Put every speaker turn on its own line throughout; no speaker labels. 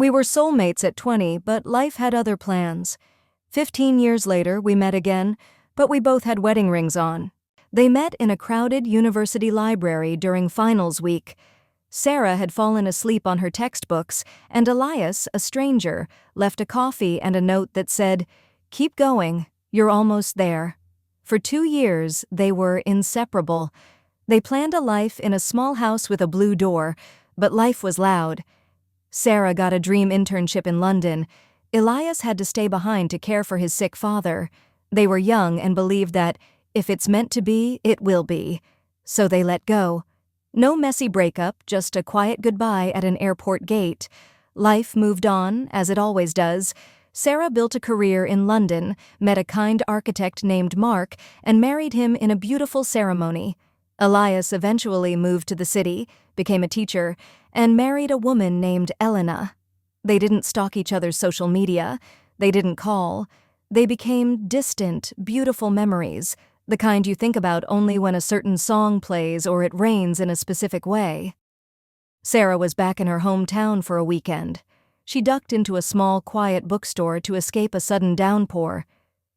We were soulmates at 20, but life had other plans. 15 years later, we met again, but we both had wedding rings on. They met in a crowded university library during finals week. Sarah had fallen asleep on her textbooks, and Elias, a stranger, left a coffee and a note that said, "Keep going, you're almost there." For 2 years, they were inseparable. They planned a life in a small house with a blue door, but life was loud. Sarah got a dream internship in London. Elias had to stay behind to care for his sick father. They were young and believed that, if it's meant to be, it will be. So they let go. No messy breakup, just a quiet goodbye at an airport gate. Life moved on, as it always does. Sarah built a career in London, met a kind architect named Mark, and married him in a beautiful ceremony. Elias eventually moved to the city, became a teacher, and married a woman named Elena. They didn't stalk each other's social media. They didn't call. They became distant, beautiful memories, the kind you think about only when a certain song plays or it rains in a specific way. Sarah was back in her hometown for a weekend. She ducked into a small, quiet bookstore to escape a sudden downpour.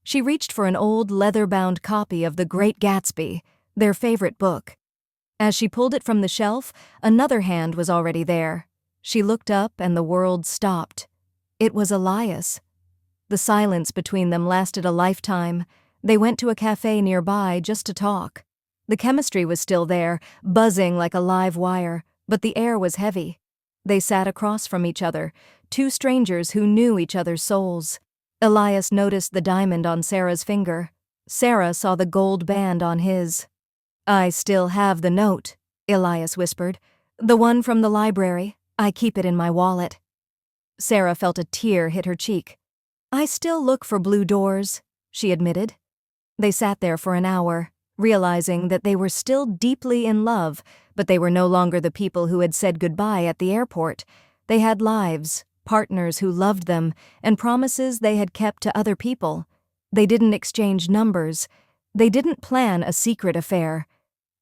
She reached for an old, leather-bound copy of The Great Gatsby, their favorite book. As she pulled it from the shelf, another hand was already there. She looked up and the world stopped. It was Elias. The silence between them lasted a lifetime. They went to a cafe nearby just to talk. The chemistry was still there, buzzing like a live wire, but the air was heavy. They sat across from each other, two strangers who knew each other's souls. Elias noticed the diamond on Sarah's finger. Sarah saw the gold band on his. "I still have the note," Elias whispered. "The one from the library. I keep it in my wallet." Sarah felt a tear hit her cheek. "I still look for blue doors," she admitted. They sat there for an hour, realizing that they were still deeply in love, but they were no longer the people who had said goodbye at the airport. They had lives, partners who loved them, and promises they had kept to other people. They didn't exchange numbers. They didn't plan a secret affair.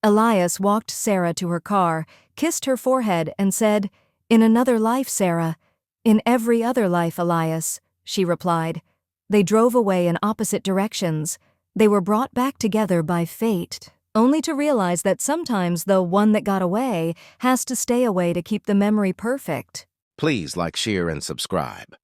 Elias walked Sarah to her car, kissed her forehead, and said, "In another life, Sarah." "In every other life, Elias," she replied. They drove away in opposite directions. They were brought back together by fate, only to realize that sometimes the one that got away has to stay away to keep the memory perfect.
Please like, share, and subscribe.